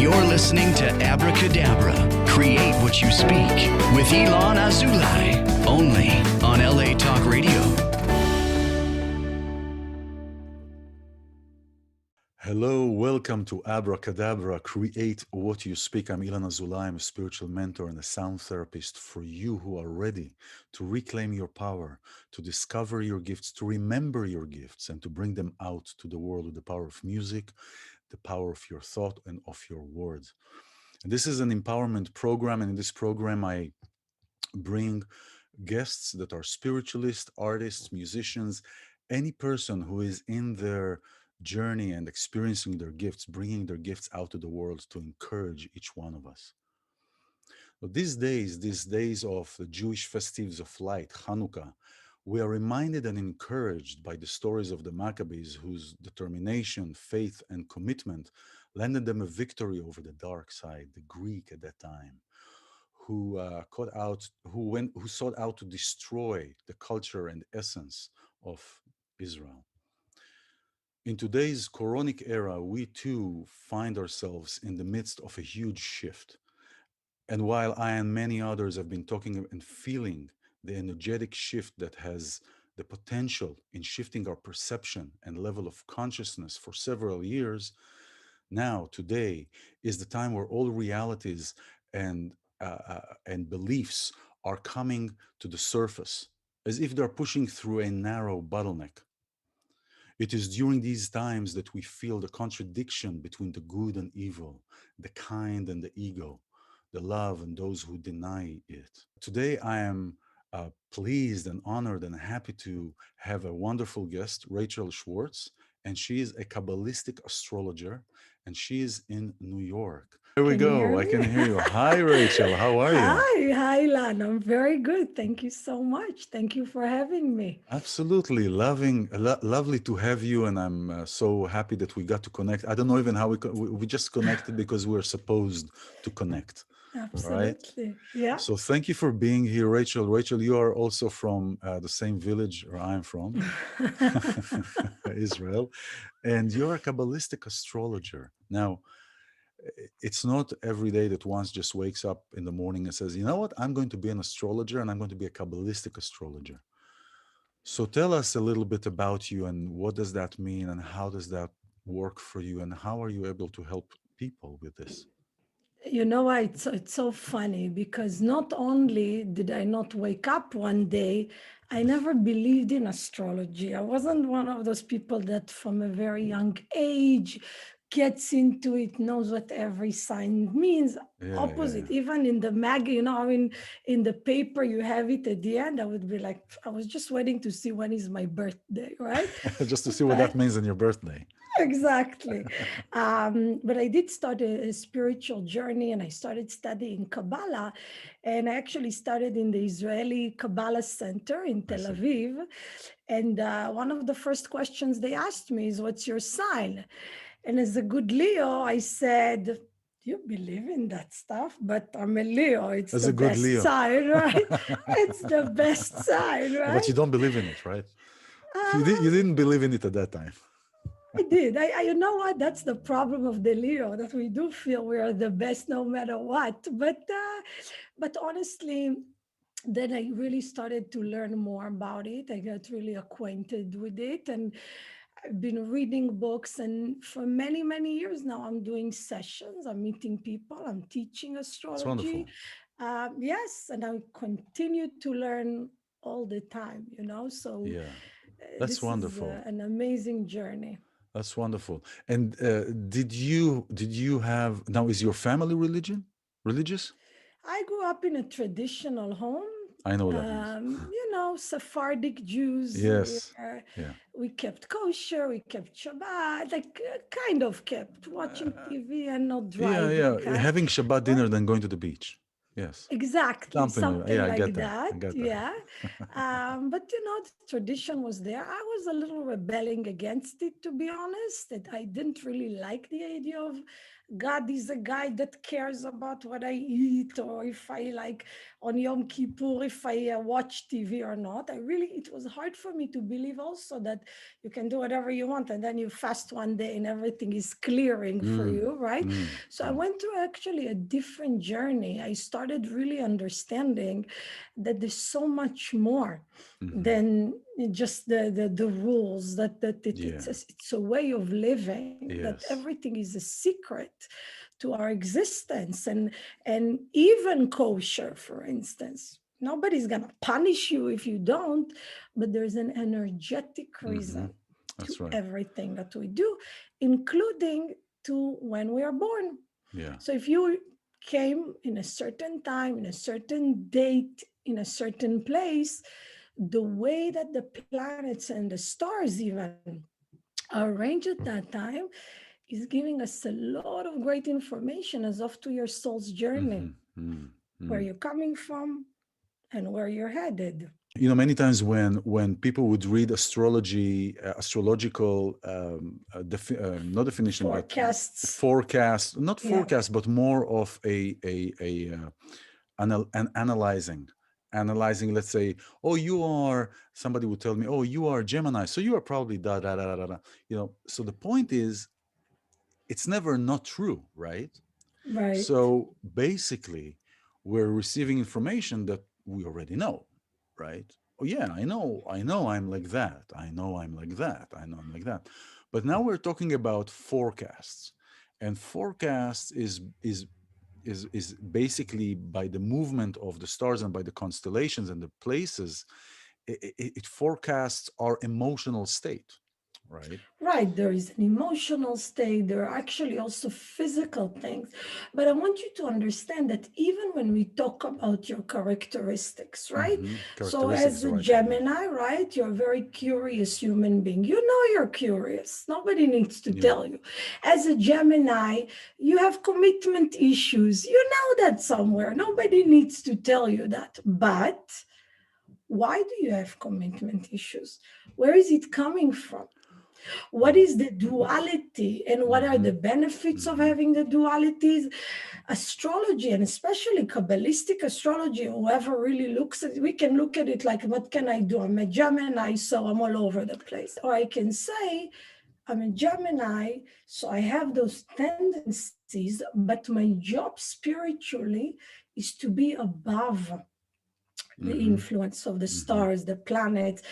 You're listening to Abracadabra, Create What You Speak, with iLan Azoulai, only on LA Talk Radio. Hello, welcome to Abracadabra, Create What You Speak. I'm iLan Azoulai. I'm a spiritual mentor and a sound therapist for you who are ready to reclaim your power, to discover your gifts, to remember your gifts, and to bring them out to the world with the power of music, the power of your thought, and of your words. And this is an empowerment program, and in this program, I bring guests that are spiritualists, artists, musicians, any person who is in their journey and experiencing their gifts, bringing their gifts out to the world to encourage each one of us. But these days of the Jewish festives of light, Hanukkah, we are reminded and encouraged by the stories of the Maccabees, whose determination, faith, and commitment landed them a victory over the dark side, the Greek at that time, who sought out to destroy the culture and essence of Israel. In today's Quranic era, we too find ourselves in the midst of a huge shift. And while I and many others have been talking and feeling the energetic shift that has the potential in shifting our perception and level of consciousness for several years, now, today, is the time where all realities and beliefs are coming to the surface, as if they're pushing through a narrow bottleneck. It is during these times that we feel the contradiction between the good and evil, the kind and the ego, the love and those who deny it. Today, I am pleased and honored and happy to have a wonderful guest, Rachel Schwartz, and she is a Kabbalistic astrologer, and she is in New York. There we go. I can hear you. Hi, Rachel. How are you? Hi, Lan. I'm very good. Thank you so much. Thank you for having me. Absolutely. Lovely to have you. And I'm so happy that we got to connect. I don't know even how we just connected because we're supposed to connect. Absolutely. Right? Yeah. So thank you for being here, Rachel. Rachel, you are also from the same village where I'm from, Israel, and you're a Kabbalistic astrologer. Now, it's not every day that one just wakes up in the morning and says, you know what, I'm going to be an astrologer and I'm going to be a Kabbalistic astrologer. So tell us a little bit about you and what does that mean and how does that work for you and how are you able to help people with this? You know why it's so funny because not only did I not wake up one day, I never believed in astrology. I wasn't one of those people that from a very young age gets into it, knows what every sign means. Opposite, even in the mag, in the paper you have it at the end, I would be like, I was just waiting to see when is my birthday, right? Just to see what that means in your birthday. Exactly. But I did start a spiritual journey and I started studying Kabbalah. And I actually started in the Israeli Kabbalah Center in Tel Aviv. And one of the first questions they asked me is, what's your sign? And as a good Leo, I said, do you believe in that stuff? But I'm a Leo. It's the best sign, right? It's the best sign, right? But you don't believe in it, right? You didn't believe in it at that time. I did. You know what? That's the problem of the Leo, that we do feel we are the best no matter what. But honestly, then I really started to learn more about it. I got really acquainted with it and I've been reading books. And for many, many years now, I'm doing sessions. I'm meeting people. I'm teaching astrology. Yes. And I continue to learn all the time, So yeah, that's wonderful. Is an amazing journey. That's wonderful. And did you have, now is your family religious? I grew up in a traditional home. I know what that means. Sephardic Jews. Yes. We kept kosher, we kept Shabbat, kind of kept watching TV and not driving. Yeah. Having Shabbat dinner than going to the beach. Yes. Exactly. Something I like get that. I get that. Yeah. But the tradition was there. I was a little rebelling against it, to be honest. That I didn't really like the idea of God is a guy that cares about what I eat, or if I on Yom Kippur if I watch TV or not. It was hard for me to believe also that you can do whatever you want and then you fast one day and everything is clearing for you, right? So I went through actually a different journey. I started really understanding that there's so much more than just the rules, it's a way of living, that Yes. everything is a secret to our existence, and even kosher, for instance. Nobody's gonna punish you if you don't, but there's an energetic reason to That's right. everything that we do, including to when we are born. Yeah. So if you came in a certain time, in a certain date, in a certain place, the way that the planets and the stars even are arranged at that time is giving us a lot of great information as of to your soul's journey, where you're coming from and where you're headed. You know, many times when people would read astrology, astrological, not definition, but Forecasts. forecast, not Yeah. forecast, but more of an analyzing. Let's say, oh, you are. Somebody would tell me, oh, you are Gemini, so you are probably da da da da da. You know, so the point is, it's never not true, right? Right. So basically, we're receiving information that we already know, right? Oh yeah, I know I'm like that. I know I'm like that. I know I'm like that. But now we're talking about forecasts. And forecasts is basically by the movement of the stars and by the constellations and the places, it forecasts our emotional state, right? Right, there is an emotional state, there are actually also physical things. But I want you to understand that even when we talk about your characteristics, right? So Characteristics is as the a right word. Gemini, right, you're a very curious human being. You know you're curious. Nobody needs to Yeah. tell you. As a Gemini, you have commitment issues. You know that somewhere. Nobody needs to tell you that. But why do you have commitment issues? Where is it coming from? What is the duality and what are the benefits of having the dualities? Astrology, and especially Kabbalistic astrology, whoever really looks at it, we can look at it like, what can I do? I'm a Gemini, so I'm all over the place. Or I can say, I'm a Gemini, so I have those tendencies, but my job spiritually is to be above the influence of the stars, the planets.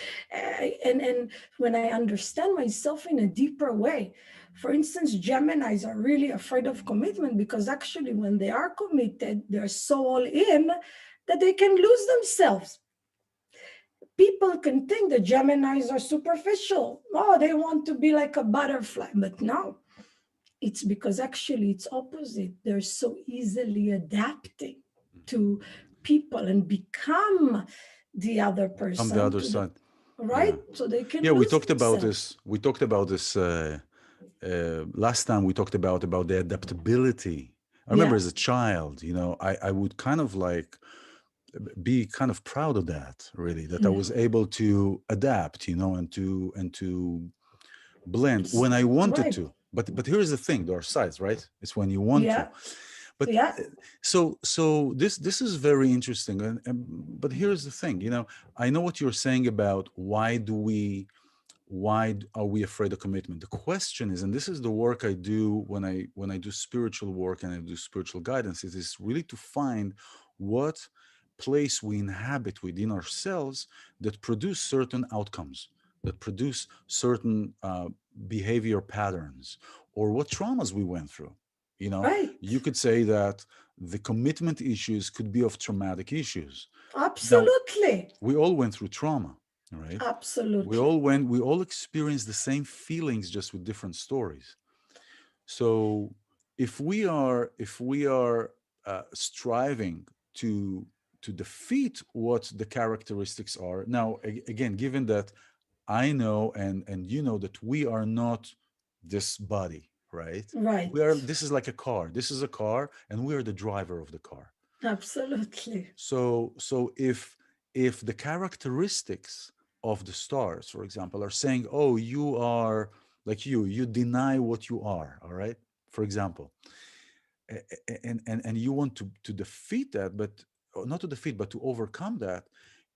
And when I understand myself in a deeper way, for instance, Geminis are really afraid of commitment because actually when they are committed, they're so all in that they can lose themselves. People can think the Geminis are superficial. Oh, they want to be like a butterfly, but no. It's because actually it's opposite. They're so easily adapting to people and become the other On the person, other side. right? So they can Yeah, we lose talked about themselves. this. We talked about this last time. We talked about the adaptability. I remember Yeah, as a child, you know, I would kind of like be kind of proud of that, really, that I was able to adapt, you know, and to blend when I wanted right. to. But here's the thing: there are sides, right? It's when you want to. Yeah, But yeah, so this is very interesting. But here's the thing: you know, I know what you're saying about are we afraid of commitment. The question is, and this is the work I do when I do spiritual work and I do spiritual guidance, it is really to find what place we inhabit within ourselves that produce certain outcomes, that produce certain behavior patterns, or what traumas we went through. You know, right. you could say that the commitment issues could be of traumatic issues. Now, Absolutely. we all went through trauma, right? Absolutely. We all experienced the same feelings, just with different stories. So if we are striving to defeat what the characteristics are now, again, given that I know and you know that we are not this body, right? We are, Right. this is like a car, this is a car, and we are the driver of the car. Absolutely. So if the characteristics of the stars, for example, are saying, oh, you are like, you deny what you are, all right, for example, and you want to defeat that, but not to defeat, but to overcome that,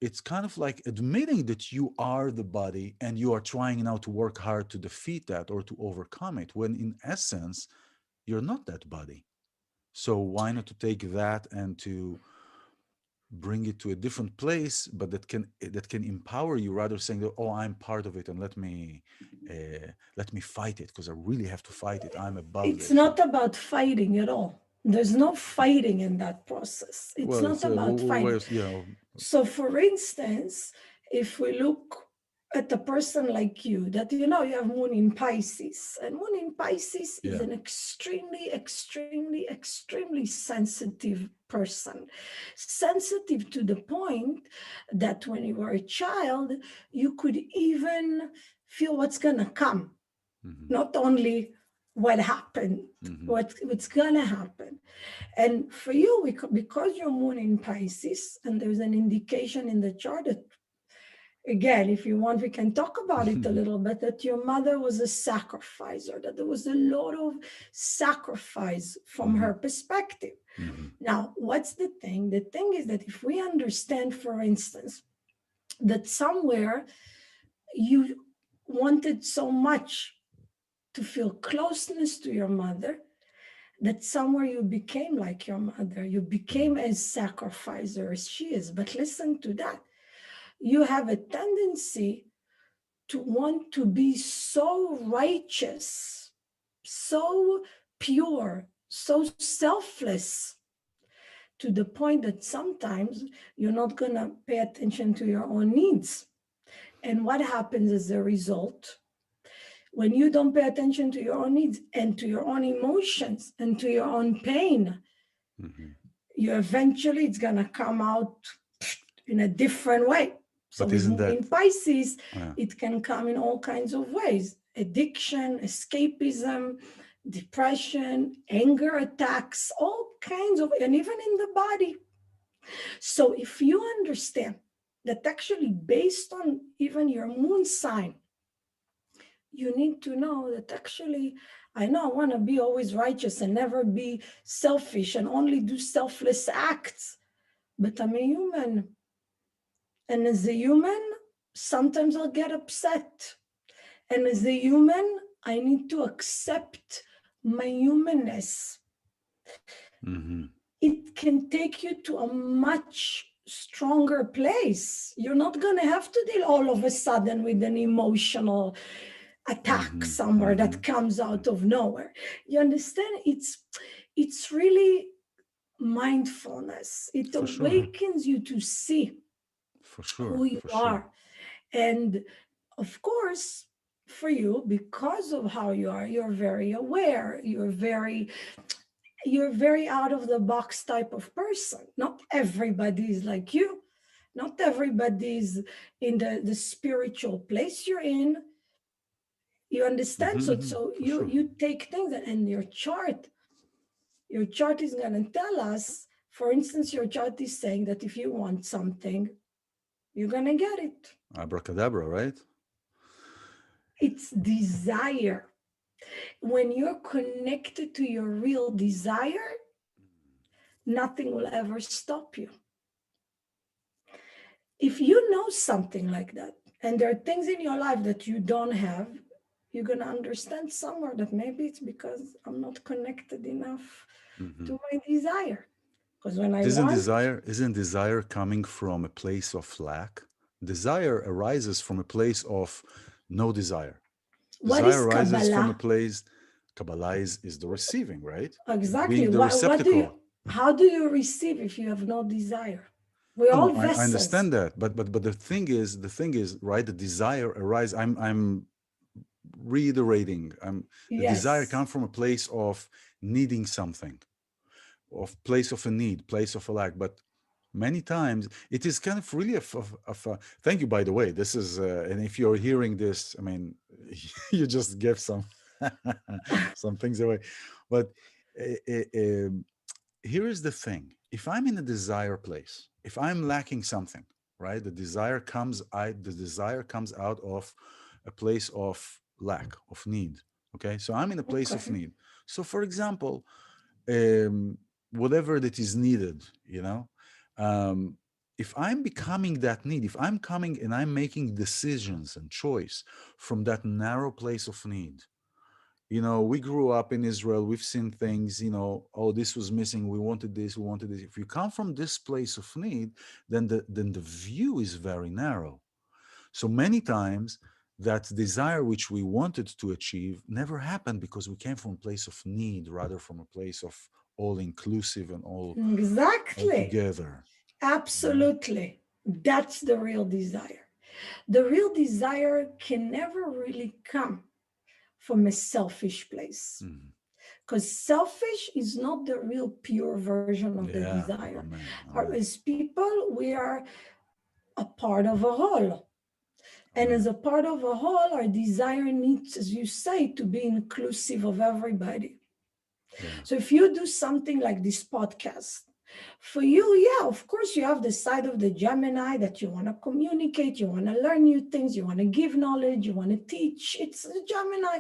it's kind of like admitting that you are the body and you are trying now to work hard to defeat that or to overcome it, when in essence, you're not that body. So why not to take that and to bring it to a different place, but that can empower you, rather saying that, oh, I'm part of it and let me fight it because I really have to fight it. I'm above It's this. not about fighting at all. There's no fighting in that process. It's Well, not it's a about way fighting. of, So, for instance, if we look at a person like you, that you have moon in Pisces, and moon in Pisces is yeah. an extremely, extremely, extremely sensitive person. Sensitive to the point that when you were a child, you could even feel what's going to come, not only what happened, what's going to happen. And for you, because your moon in Pisces, and there's an indication in the chart that, again, if you want, we can talk about it a little bit, that your mother was a sacrificer, that there was a lot of sacrifice from her perspective. Now, what's the thing? The thing is that if we understand, for instance, that somewhere you wanted so much to feel closeness to your mother, that somewhere you became like your mother, you became as sacrificer as she is. But listen to that. You have a tendency to want to be so righteous, so pure, so selfless, to the point that sometimes you're not going to pay attention to your own needs. And what happens as a result? When you don't pay attention to your own needs and to your own emotions and to your own pain, you eventually, it's going to come out in a different way. So But isn't that in Pisces, it can come in all kinds of ways: addiction, escapism, depression, anger attacks, all kinds of, and even in the body. So if you understand that actually based on even your moon sign, you need to know that actually, I know I want to be always righteous and never be selfish and only do selfless acts, but I'm a human. And as a human, sometimes I'll get upset. And as a human, I need to accept my humanness. It can take you to a much stronger place. You're not going to have to deal all of a sudden with an emotional attack somewhere that comes out of nowhere. You understand? It's really mindfulness. It awakens you to see who you are. And of course, for you, because of how you are, you're very aware. You're very out of the box type of person. Not everybody is like you. Not everybody's in the spiritual place you're in. You understand? So you take things, and your chart is going to tell us, for instance, your chart is saying that if you want something, you're going to get it. Abracadabra, right? It's desire. When you're connected to your real desire, nothing will ever stop you. If you know something like that, and there are things in your life that you don't have, you're going to understand somewhere that maybe it's because I'm not connected enough to my desire. Because when isn't desire coming from a place of lack? Desire arises from a place of no desire. Desire arises from a place. Kabbalah is the receiving, right? Exactly. Being the receptacle. How do you receive if you have no desire? We're all vessels. I understand that, but the thing is, right? The desire arises. I'm reiterating. The desire comes from a place of needing something, of place of a need, place of a lack. But many times it is kind of really thank you, by the way. This is and if you're hearing this, I mean, you just gave some some things away. But here is the thing: if I'm in a desire place, if I'm lacking something, right, the desire comes out of a place of lack, of need. Okay, so I'm in a place of need. So for example, whatever that is needed, If I'm becoming that need, if I'm coming and I'm making decisions and choice from that narrow place of need, we grew up in Israel, we've seen things, oh, this was missing, we wanted this, we wanted this. If you come from this place of need, then the view is very narrow. So many times that desire which we wanted to achieve never happened because we came from a place of need rather from a place of all inclusive and all Exactly. together. Absolutely. That's the real desire. The real desire can never really come from a selfish place. Because selfish is not the real pure version of the Yeah, desire. amen, Or amen, as people, we are a part of a whole. And amen. as a part of a whole, our desire needs, as you say, to be inclusive of everybody. Yeah. So if you do something like this podcast, for you, yeah, of course, you have the side of the Gemini that you want to communicate, you want to learn new things, you want to give knowledge, you want to teach. It's the Gemini.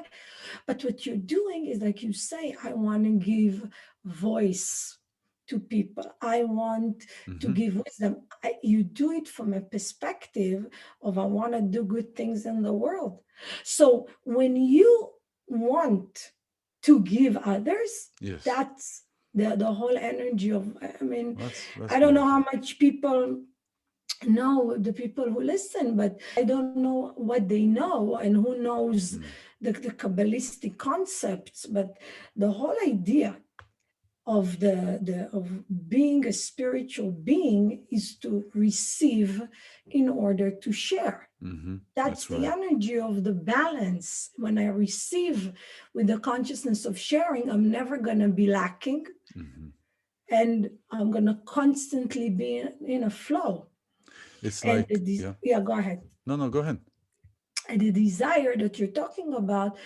But what you're doing is, like you say, I want to give voice to people. I want to give wisdom. You do it from a perspective of I want to do good things in the world. So when you want to give others, Yes. that's the whole energy of, That's I don't know beautiful. how much people know, the people who listen, but I don't know what they know and who knows the Kabbalistic concepts, but the whole idea of of being a spiritual being is to receive in order to share. That's the right. energy of the balance. When I receive with the consciousness of sharing, I'm never going to be lacking. And I'm going to constantly be in a flow. It's And like, yeah. yeah, go ahead. No, go ahead. And the desire that you're talking about,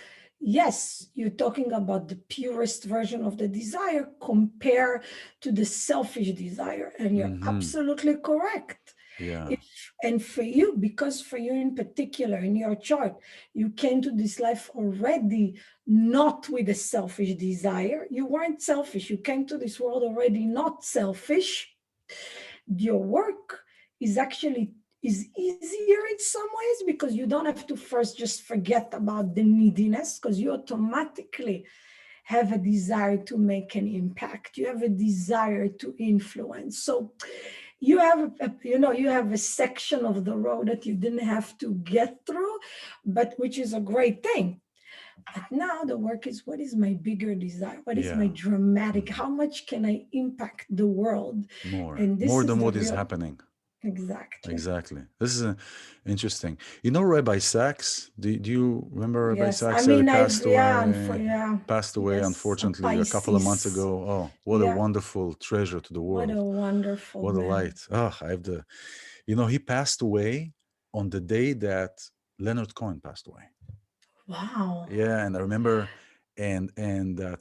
yes, you're talking about the purest version of the desire compared to the selfish desire. And you're absolutely correct. Yeah. And for you, because for you in particular, in your chart, you came to this life already not with a selfish desire. You weren't selfish. You came to this world already not selfish. Your work is actually is easier in some ways because you don't have to first just forget about the neediness, because you automatically have a desire to make an impact. You have a desire to influence. So you have you have a section of the road that you didn't have to get through, but which is a great thing. But now the work is, what is my bigger desire? What is my dramatic? How much can I impact the world? And this More is than the what is real, happening. exactly. This is interesting. Rabbi Sachs, do you remember Rabbi Yes, I Sachs? mean, He passed away, yes, a unfortunately, a couple of months Pisces. ago. Oh, what a Yeah, wonderful treasure to the what world. a wonderful What a man. light. Oh, I have he passed away on the day that Leonard Cohen passed away. Wow. Yeah, and I remember, and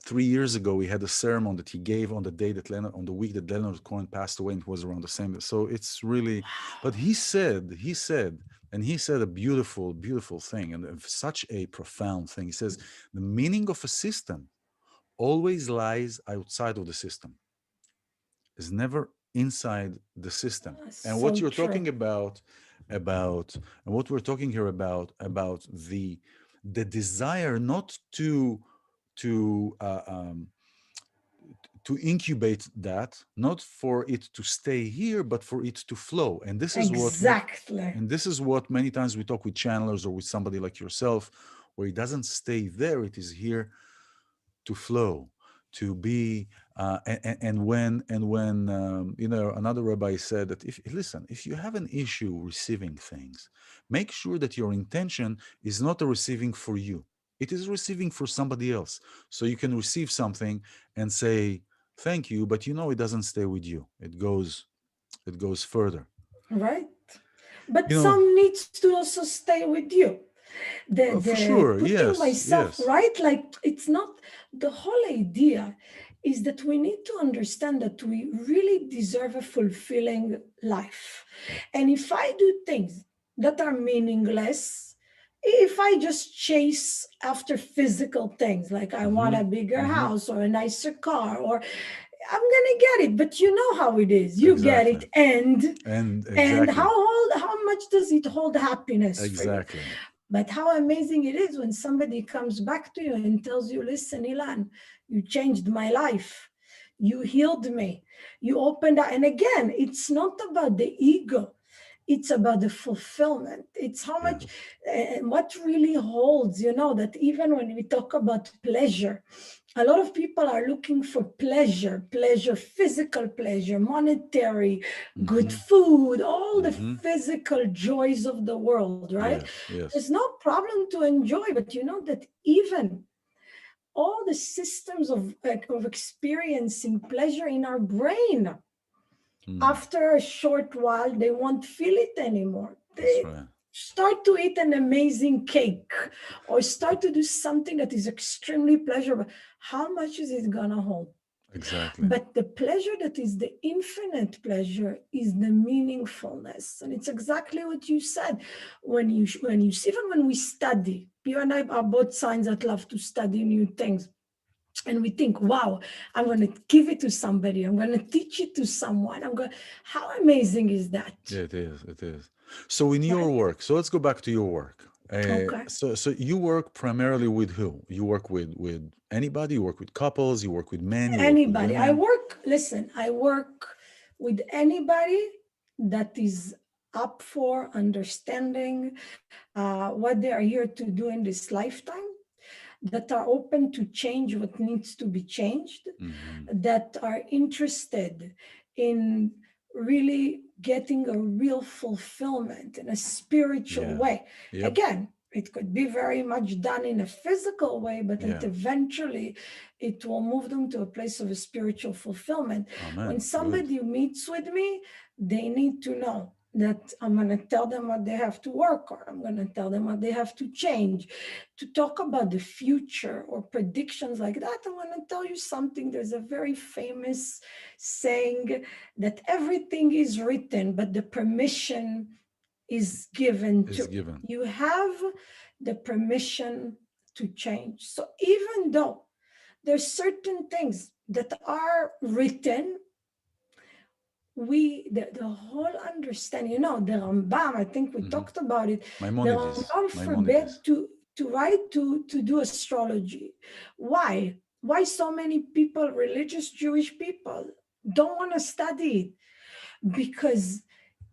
3 years ago we had a sermon that he gave on the day that on the week that Leonard Cohen passed away, and it was around the same. So it's really, but he said, a beautiful, beautiful thing, and such a profound thing. He says the meaning of a system always lies outside of the system. Is never inside the system. And what So you're true. talking about, and what we're talking here about the desire not to incubate that, not for it to stay here, but for it to flow. And this is Exactly. what many times we talk with channelers or with somebody like yourself, where it doesn't stay there, it is here to flow, to be, and when another rabbi said that if you have an issue receiving things, make sure that your intention is not a receiving for you, it is receiving for somebody else, so you can receive something and say thank you, but it doesn't stay with you, it goes further, Right. But you know some needs to also stay with you. for The sure. putting Yes, myself yes. right, like it's not, the whole idea is that we need to understand that we really deserve a fulfilling life. And if I do things that are meaningless, if I just chase after physical things, like I want a bigger house or a nicer car, or I'm gonna get it, but you know how it is. You get Exactly. it, and And and exactly. how much does it hold happiness for you? Exactly. But how amazing it is when somebody comes back to you and tells you, listen, Ilan, you changed my life. You healed me. You opened up. And again, it's not about the ego. It's about the fulfillment. It's how much, Yes. and what really holds, that even when we talk about pleasure, a lot of people are looking for pleasure, physical pleasure, monetary, good Mm-hmm. food, all the Mm-hmm. physical joys of the world, right? Yes. Yes. There's no problem to enjoy, but you know that even all the systems of experiencing pleasure in our brain, Mm. after a short while, they won't feel it anymore. That's They right. start to eat an amazing cake or start to do something that is extremely pleasurable. How much is it gonna hold? Exactly. But the pleasure that is the infinite pleasure is the meaningfulness. And it's exactly what you said. Even when we study, you and I are both signs that love to study new things. And we think, wow, I'm going to give it to somebody. I'm going to teach it to someone. How amazing is that? Yeah, it is. It is. So in your Right? work, so let's go back to your work. Okay. So you work primarily with who? You work with anybody? You work with couples? You work with men? You work with Anybody. women? I work with anybody that is up for understanding what they are here to do in this lifetime, that are open to change what needs to be changed, Mm-hmm. that are interested in really getting a real fulfillment in a spiritual Yeah. way. Yep. Again, it could be very much done in a physical way, but Yeah. eventually it will move them to a place of a spiritual fulfillment. When Amen. Good. somebody meets with me, they need to know that I'm going to tell them what they have to work on. I'm going to tell them what they have to change. To talk about the future or predictions like that, I'm going to tell you something. There's a very famous saying that everything is written, but the permission is given Is to. given. You have the permission to change. So even though there's certain things that are written, the whole understanding, the Rambam, I think we Mm-hmm. talked about it. The Maimonides. Rambam forbade Maimonides. to write to do astrology. Why? Why so many people, religious Jewish people, don't want to study it? Because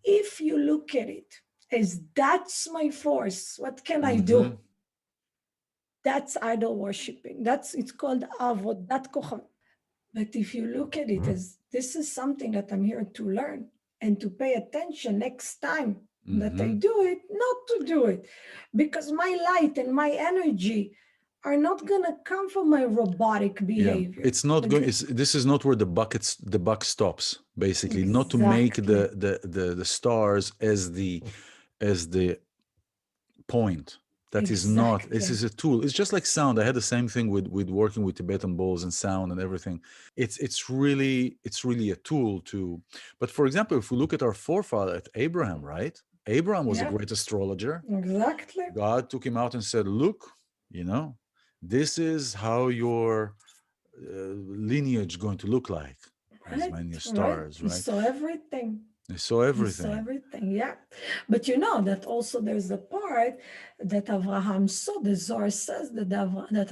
if you look at it as that's my force, what can I Mm-hmm. do? That's idol worshiping. It's called avodat kochav. But if you look at it as this is something that I'm here to learn and to pay attention next time that I Mm-hmm. do it, not to do it, because my light and my energy are not going to come from my robotic Yeah, behavior. it's not going. This is not where the buck stops. Basically, not to make Exactly. the stars as the point. That is not. This Exactly. is a tool. It's just like sound. I had the same thing with working with Tibetan bowls and sound and everything. It's really a tool to. But for example, if we look at our forefather, at Abraham, right? Abraham was a Yeah, great astrologer. exactly. God took him out and said, "Look, this is how your lineage going to look like as many Right. stars, He right? saw everything. They saw He saw everything. everything, yeah. But you know that also there's a part that Abraham saw. The Zohar says that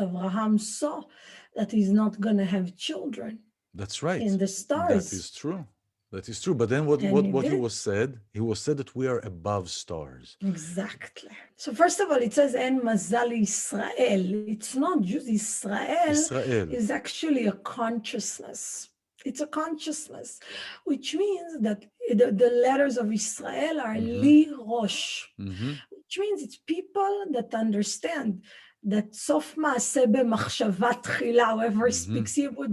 Abraham saw that he's not going to have children That's right. in the That stars. is true. That is true. But then what And what he what he did. was said? He was said that we are above stars. Exactly. So first of all, it says En Mazal Israel. It's not just Israel, Israel. is actually a consciousness. It's a consciousness, which means that the letters of Israel are Mm-hmm. Li Rosh, Mm-hmm. which means it's people that understand that Sof Maaseh b'machshava tchila, whoever Mm-hmm. speaks Hebrew,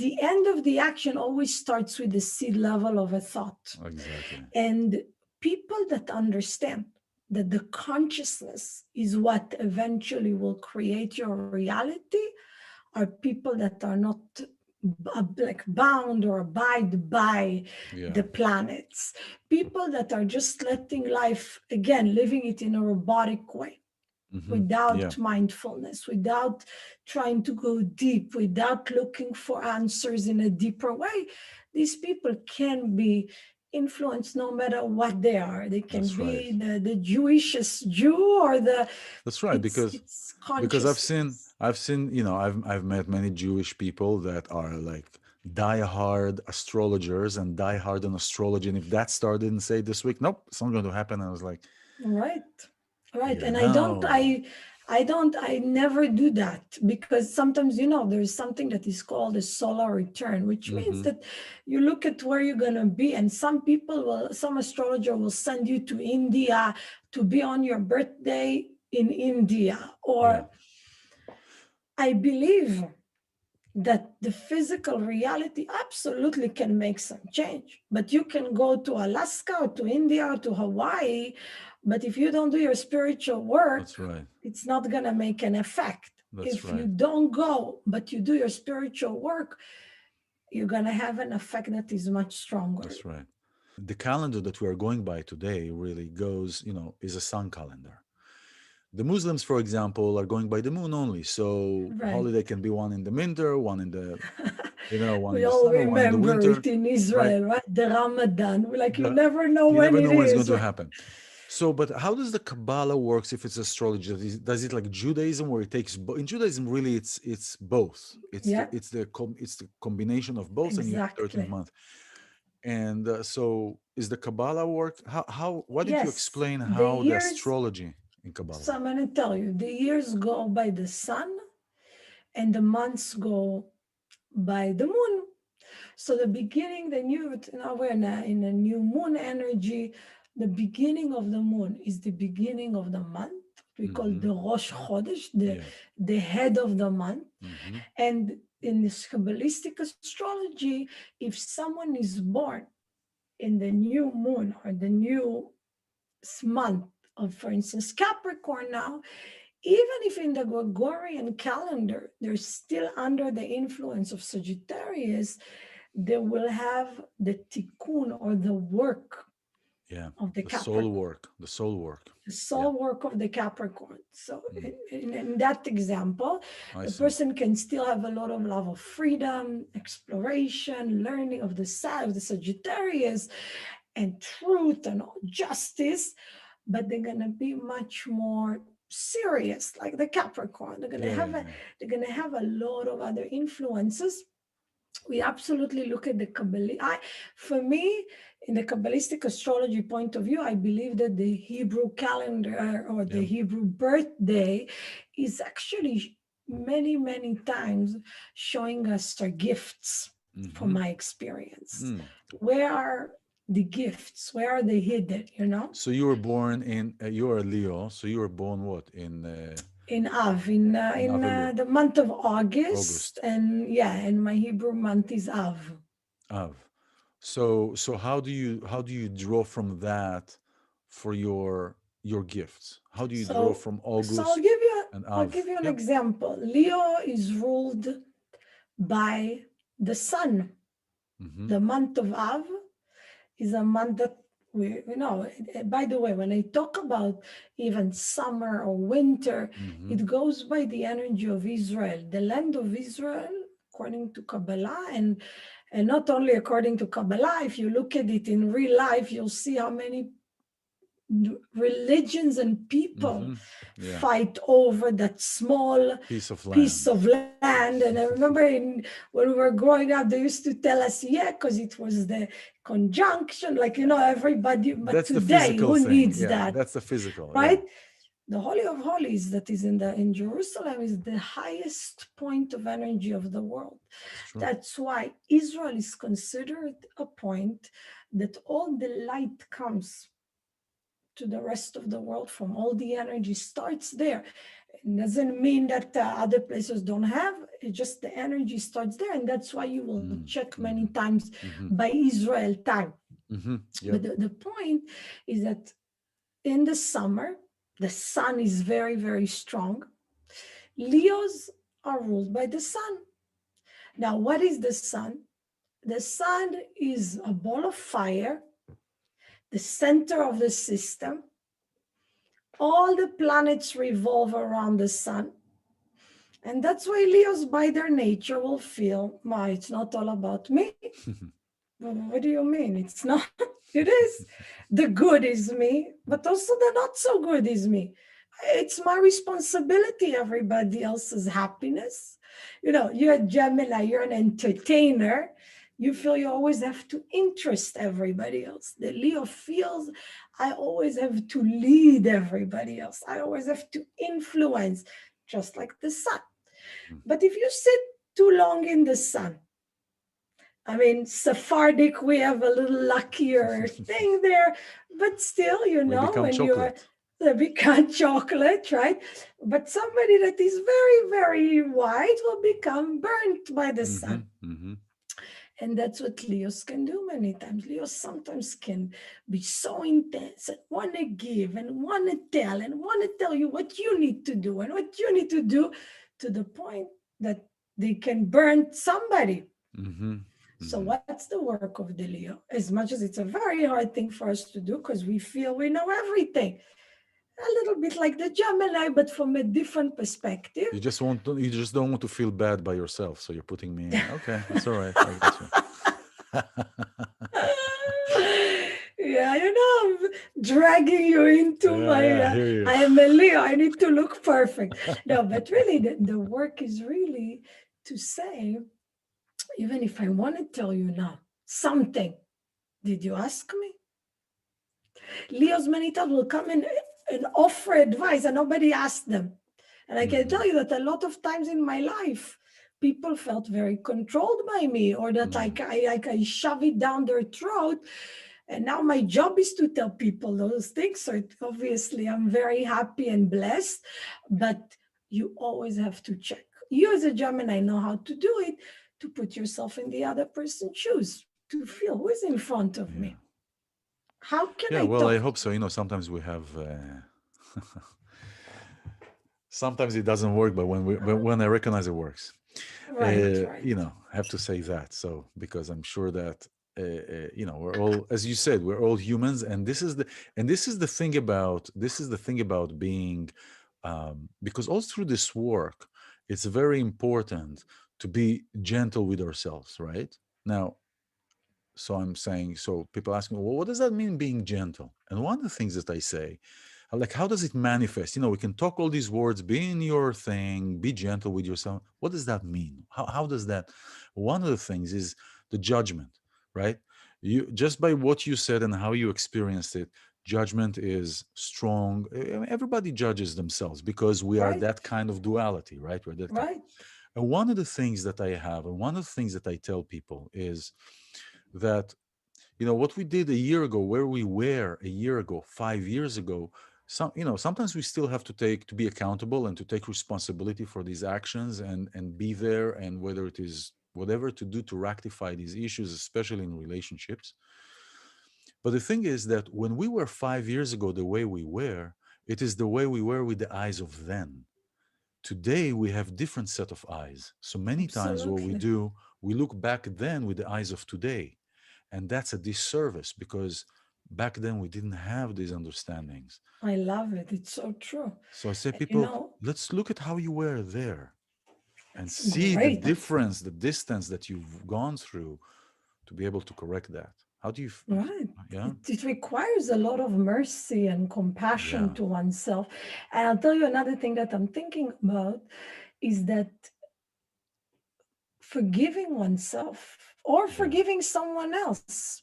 the end of the action always starts with the seed level of a thought. Exactly. And people that understand that the consciousness is what eventually will create your reality are people that are not like bound or abide by Yeah. the planets. People that are just letting life, again, living it in a robotic way. without Yeah, mindfulness, without trying to go deep, without looking for answers in a deeper way, these people can be influenced no matter what they are. They can that's right. be the Jewishest Jew or the That's right. it's Because consciousness. I've seen, you know, I've met many Jewish people that are like diehard astrologers and diehard in astrology. And if that star didn't say this week, nope, it's not going to happen. I was like, Right. Right. you And know, I never do that because sometimes, there's something that is called a solar return, which means mm-hmm. that you look at where you're going to be. And some astrologer will send you to India to be on your birthday in India. Yeah, Or I believe that the physical reality absolutely can make some change. But you can go to Alaska or to India or to Hawaii, but if you don't do your spiritual work, that's right. it's not going to make an effect. That's If you right. don't go, but you do your spiritual work, you're going to have an effect that is much stronger. That's right. The calendar that we are going by today really goes, you know, is a sun calendar. The Muslims, for example, are going by the moon only. So Right. holiday can be one in the winter, one in the, you know, one in We the all summer, one in the remember winter, it in right? Israel, right? The Ramadan. You The, never know you when never it know when it's going is, to right? happen. So, but how does the Kabbalah works if it's astrology? Does it like Judaism, where it takes in Judaism? Really, it's both. Yeah, It's the combination of both, and you have 13 exactly. months. And so, is the Kabbalah work? Why did you Yes, explain the how the years, astrology in Kabbalah so work? I'm going to tell you, the years go by the sun and the months go by the moon. So the beginning, we're in a new moon energy. The beginning of the moon is the beginning of the month. We call it Mm-hmm. the Rosh Chodesh, Yeah. the head of the month. Mm-hmm. And in this Kabbalistic astrology, if someone is born in the new moon or the new month of, for instance, Capricorn now, even if in the Gregorian calendar, they're still under the influence of Sagittarius, they will have the tikkun or the work Yeah. of the The soul Capricorn, work. The soul work. the Yeah. soul work of the Capricorn. So Mm. in that example, I the see. person can still have a lot of love of freedom, exploration, learning of the side of the Sagittarius, and truth and justice, but they're gonna be much more serious, like the Capricorn. Yeah. Yeah. They're gonna have a lot of other influences. We absolutely look at the Kabbalah. For me, in the Kabbalistic astrology point of view, I believe that the Hebrew calendar or Yeah. the Hebrew birthday is actually many, many times showing us our gifts from Mm-hmm. my experience. Mm. Where are the gifts? Where are they hidden? So you were born in you are a Leo. So you were born what In Av, in Avelu, the month of August, August, and my Hebrew month is Av. Av. So how do you draw from that for your gifts? How do you draw So, from so August and I'll give Av? you an Yeah. example. Leo is ruled by the sun. Mm-hmm. The month of Av is a month that by the way, when I talk about even summer or winter, Mm-hmm. it goes by the energy of Israel, the land of Israel, according to Kabbalah, and not only according to Kabbalah. If you look at it in real life, you'll see how many religions and people Mm-hmm. Yeah. fight over that small Piece of piece land. of land. And I remember when we were growing up, they used to tell us, yeah, because it was the conjunction, everybody. But That's the today, physical who thing. needs Yeah, that, that's the physical. Yeah, right? The Holy of Holies that is in Jerusalem is the highest point of energy of the world. it's true. That's why Israel is considered a point that all the light comes to the rest of the world from. All the energy starts there. It doesn't mean that other places don't have, it's just the energy starts there. And that's why you will check many times Mm-hmm. by Israel time. Mm-hmm. Yeah. But the point is that in the summer, the sun is very, very strong. Leos are ruled by the sun. Now, what is the sun? The sun is a ball of fire, the center of the system, all the planets revolve around the sun. And that's why Leos, by their nature, will feel, it's not all about me. What do you mean? It's not. It is. The good is me, but also the not so good is me. It's my responsibility, everybody else's happiness. You're a Gemini, you're an entertainer. You feel you always have to interest everybody else. The Leo feels, I always have to lead everybody else. I always have to influence, just like the sun. But if you sit too long in the sun, Sephardic, we have a little luckier thing there, but still, they become chocolate, right? But somebody that is very, very white will become burnt by the sun. And that's what Leos can do many times. Leos sometimes can be so intense and want to give and want to tell you what you need to do and what you need to do, to the point that they can burn somebody. So what's the work of the Leo? As much as it's a very hard thing for us to do, because we feel we know everything. A little bit like the Gemini, but from a different perspective. You just don't want to feel bad by yourself. So you're putting me in. Okay, that's all right. I got you. Yeah, I'm dragging you into I am a Leo. I need to look perfect. No, but really, the work is really to say, even if I want to tell you now something, did you ask me? Leos many times will come in and offer advice and nobody asked them. And I can tell you that a lot of times in my life, people felt very controlled by me, or that I shove it down their throat. And now my job is to tell people those things. So obviously I'm very happy and blessed, but you always have to check. You as a Gemini know how to do it, to put yourself in the other person's shoes, to feel who is in front of me. How can I I hope so. Sometimes we have sometimes it doesn't work, but when I recognize it works, right. I have to say that. So because I'm sure that we're all, as you said, we're all humans, and this is the thing about being, because all through this work, it's very important to be gentle with ourselves, right? Now, so I'm saying, so people ask me, well, what does that mean, being gentle? And one of the things that I say, like, how does it manifest? We can talk all these words, be in your thing, be gentle with yourself. What does that mean? How does that? One of the things is the judgment, right? You just by what you said and how you experienced it, judgment is strong. Everybody judges themselves because we are that kind of duality, right? We're that kind. And one of the things that I have, and one of the things that I tell people is that, what we did a year ago, where we were a year ago, 5 years ago, sometimes we still have to be accountable and to take responsibility for these actions and be there, and whether it is whatever to do to rectify these issues, especially in relationships. But the thing is that when we were 5 years ago, the way we were, it is the way we were with the eyes of then. Today, we have different set of eyes. So many times what we do, we look back then with the eyes of today. And that's a disservice, because back then we didn't have these understandings. I love it. It's so true. So I say, people, let's look at how you were there and see the difference, the distance that you've gone through to be able to correct that. How do you? Right. Yeah. It requires a lot of mercy and compassion to oneself. And I'll tell you another thing that I'm thinking about is that forgiving oneself or forgiving someone else,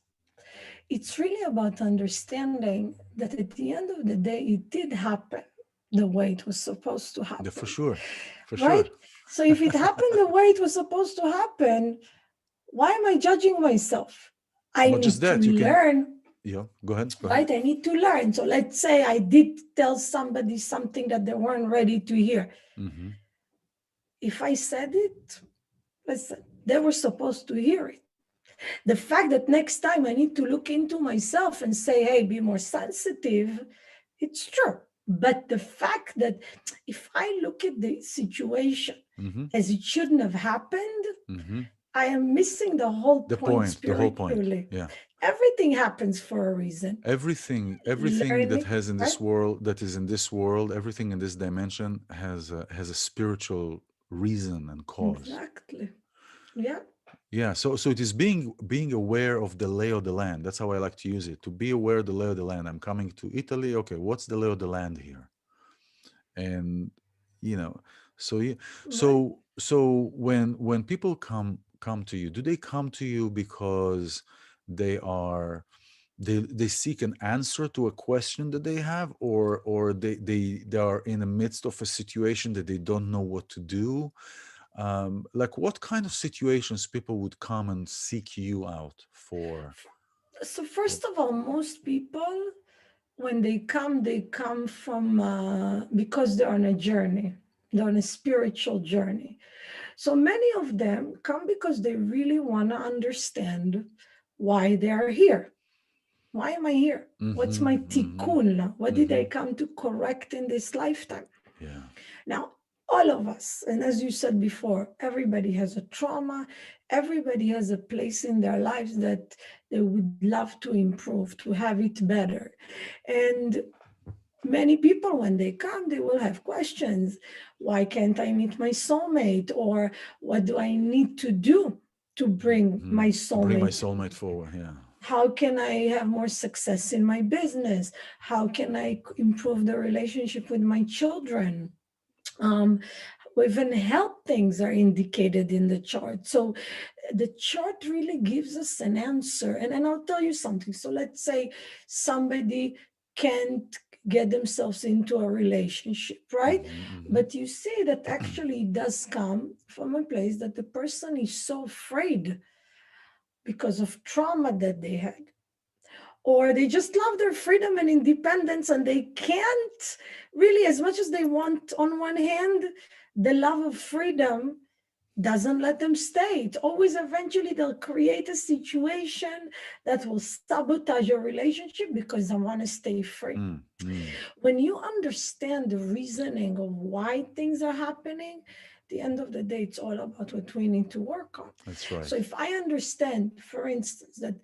it's really about understanding that at the end of the day, it did happen the way it was supposed to happen. For sure. Right? So if it happened the way it was supposed to happen, why am I judging myself? I need to learn. Yeah, go ahead. Right? I need to learn. So let's say I did tell somebody something that they weren't ready to hear. Mm-hmm. If I said it, listen, they were supposed to hear it. The fact that next time I need to look into myself and say, hey, be more sensitive, it's true. But the fact that if I look at the situation as it shouldn't have happened, I am missing the whole point spiritually. Yeah. Everything happens for a reason. Everything that Learning, has in right? this world, that is in this world, everything in this dimension has a spiritual reason and cause. Exactly. Yeah. Yeah, so it is being aware of the lay of the land. That's how I like to use it. To be aware of the lay of the land. I'm coming to Italy. Okay, what's the lay of the land here? And you know, so yeah, Right. so when people come to you, do they come to you because they are they seek an answer to a question that they have, or they are in the midst of a situation that they don't know what to do? Like what kind of situations people would come and seek you out for? So first of all, most people, when they come from because they're on a journey, they're on a spiritual journey. So many of them come because they really want to understand why they are here. Why am I here? What's my Mm-hmm, tikkun? What did I mm-hmm. come to correct in this lifetime? Yeah. Now, all of us, and as you said before, everybody has a trauma, everybody has a place in their lives that they would love to improve, to have it better. And many people, when they come, they will have questions. Why can't I meet my soulmate? Or what do I need to do to bring Mm-hmm. my To bring my soulmate? soulmate forward. Yeah. How can I have more success in my business? How can I improve the relationship with my children? Um, Even health things are indicated in the chart. So the chart really gives us an answer. And I'll tell you something. So let's say somebody can't get themselves into a relationship, right? Mm-hmm, mm-hmm. But you see that actually it does come from a place that the person is so afraid because of trauma that they had, or they just love their freedom and independence and they can't really, as much as they want on one hand, the love of freedom doesn't let them stay. It always eventually they'll create a situation that will sabotage your relationship because they want to stay free. Mm-hmm. When you understand the reasoning of why things are happening, at the end of the day, it's all about what we need to work on. That's right. So if I understand, for instance, that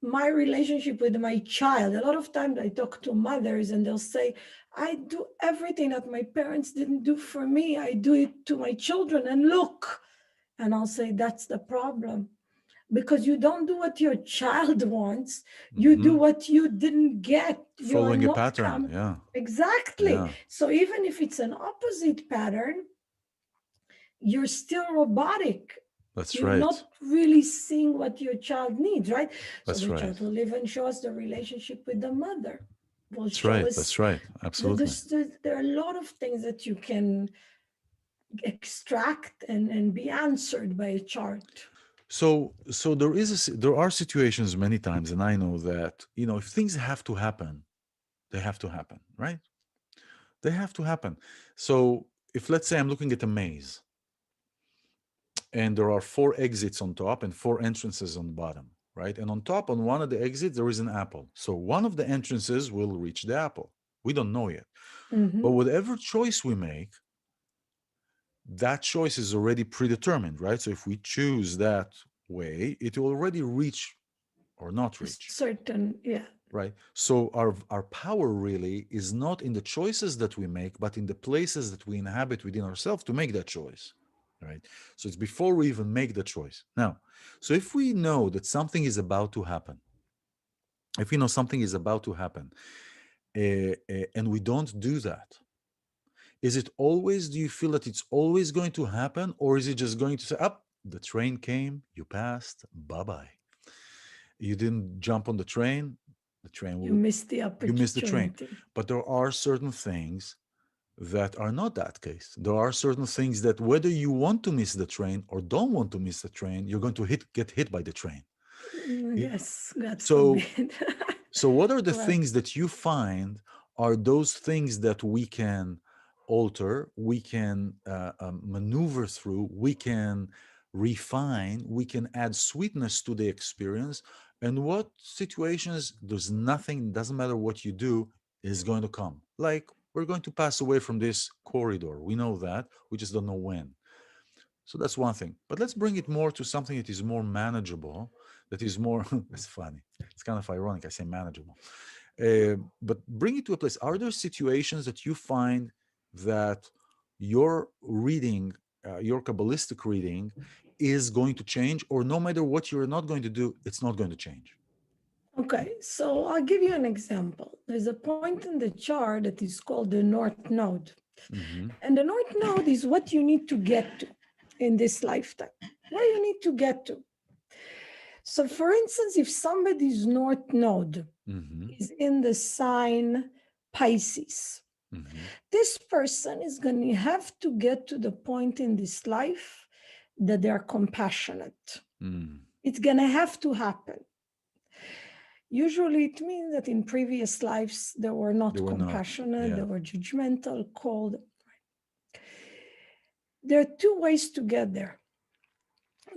my relationship with my child, a lot of times I talk to mothers and they'll say, I do everything that my parents didn't do for me. I do it to my children, and look. And I'll say, that's the problem. Because you don't do what your child wants, you do Mm-hmm. what you didn't get. You are Following a not pattern. come. Yeah. Exactly. Yeah. So even if it's an opposite pattern, you're still robotic. That's You're right. not really seeing what your child needs, right? So That's the right. child will even show us the relationship with the mother, will That's show right. us That's right. Absolutely. there are a lot of things that you can extract and be answered by a chart. So there are situations many times, and I know that if things have to happen, they have to happen, right? They have to happen. So if let's say I'm looking at a maze, and there are four exits on top and four entrances on the bottom, right? And on top, on one of the exits, there is an apple. So one of the entrances will reach the apple. We don't know yet, but Mm-hmm. whatever choice we make, that choice is already predetermined, right? So if we choose that way, it will already reach or not reach, Certain, yeah. right? So our power really is not in the choices that we make, but in the places that we inhabit within ourselves to make that choice, right? So it's before we even make the choice. Now, so if we know that something is about to happen, if we know something is about to happen, and we don't do that, is it always, do you feel that it's always going to happen, or is it just going to say, up, the train came, you passed, bye bye. You didn't jump on the train You will, missed the you missed the train. opportunity. But there are certain things that are not that case. There are certain things that whether you want to miss the train or don't want to miss the train, you're going to get hit by the train. Yes, God So forbid. so what are the Right. things that you find are those things that we can alter, we can maneuver through, we can refine, we can add sweetness to the experience, and what situations there's nothing, doesn't matter what you do, is going to come. Like we're going to pass away from this corridor. We know that, we just don't know when. So that's one thing. But let's bring it more to something that is more manageable. that is more, it's funny. It's kind of ironic. I say manageable. But bring it to a place. Are there situations that you find that your reading, your Kabbalistic reading, is going to change, or no matter what you're not going to do, it's not going to change? Okay, so I'll give you an example. There's a point in the chart that is called the North Node. Mm-hmm. And the North Node is what you need to get to in this lifetime, where you need to get to. So, for instance, if somebody's North Node Mm-hmm. is in the sign Pisces, Mm-hmm. this person is going to have to get to the point in this life that they are compassionate. Mm. It's going to have to happen. Usually it means that in previous lives they were not compassionate, they were judgmental, cold. There are two ways to get there.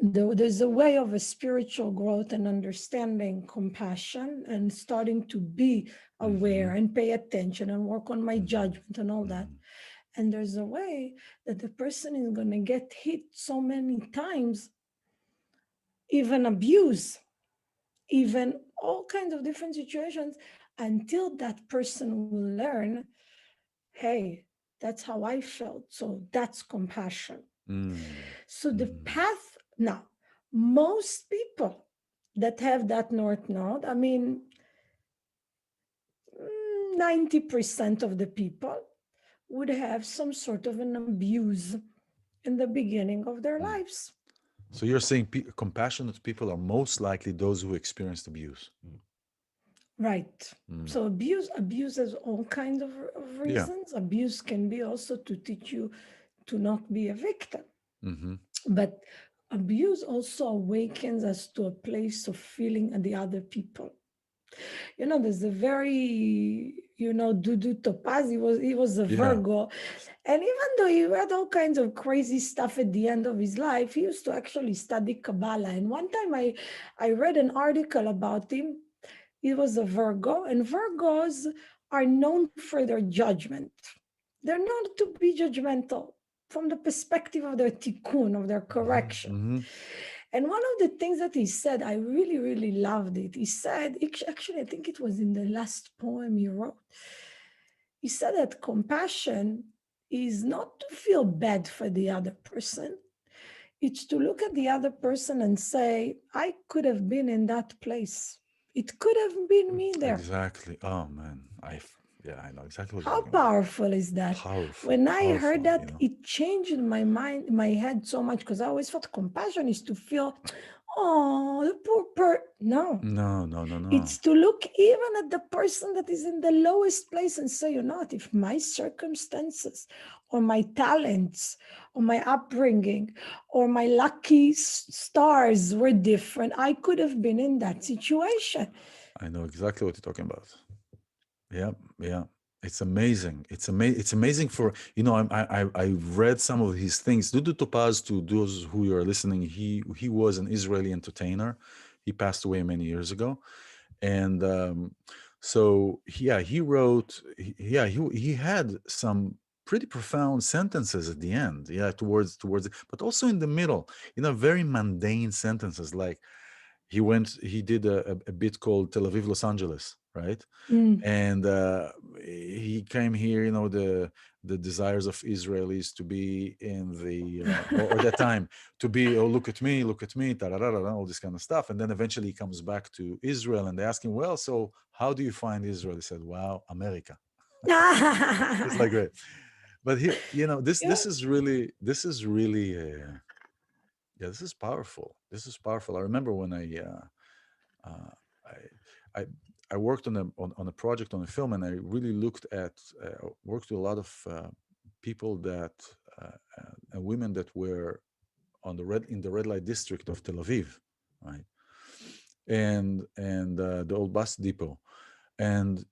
There's a way of a spiritual growth and understanding compassion and starting to be aware and pay attention and work on my judgment and all that. And there's a way that the person is going to get hit so many times, even abuse, even all kinds of different situations, until that person will learn, hey, that's how I felt. So that's compassion. So the path now, most people that have that North Node, I mean, 90% of the people would have some sort of an abuse in the beginning of their lives. So you're saying compassionate people are most likely those who experienced abuse. Right. So abuse has all kinds of reasons. Abuse can be also to teach you to not be a victim. But abuse also awakens us to a place of feeling at the other people. You know, there's a very, Dudu Topaz, he was a Virgo. And even though he read all kinds of crazy stuff at the end of his life, he used to actually study Kabbalah. And one time I read an article about him. He was a Virgo, and Virgos are known for their judgment. They're known to be judgmental from the perspective of their tikkun, of their correction. And one of the things that he said, I really, really loved it. He said, actually, I think it was in the last poem he wrote. He said that compassion is not to feel bad for the other person. It's to look at the other person and say, I could have been in that place. It could have been me there. Exactly. Oh man, I know exactly what How you're talking about. powerful is that? Powerful. When I heard that, you know? it changed my mind, my head so much, because I always thought compassion is to feel, oh, the poor No. No. It's to look even at the person that is in the lowest place and say, you know what, if my circumstances or my talents or my upbringing or my lucky stars were different, I could have been in that situation. I know exactly what you're talking about. Yeah. It's amazing. It's amazing for, I read some of his things. Dudu Topaz, to those who are listening, he was an Israeli entertainer. He passed away many years ago. And so he wrote, he had some pretty profound sentences at the end, towards, but also in the middle, very mundane sentences, like he did a bit called Tel Aviv, Los Angeles, right? And he came here, the desires of Israelis to be in the or that time to be, oh, look at me, all this kind of stuff. And then eventually he comes back to Israel, and they ask him, well, so how do you find Israel? He said, wow, America. It's like great. But here, this is really this is powerful. This is powerful. I remember when I I worked on a project, on a film, and I really looked at worked with a lot of people that and women that were in the red light district of Tel Aviv, right, and the old bus depot, and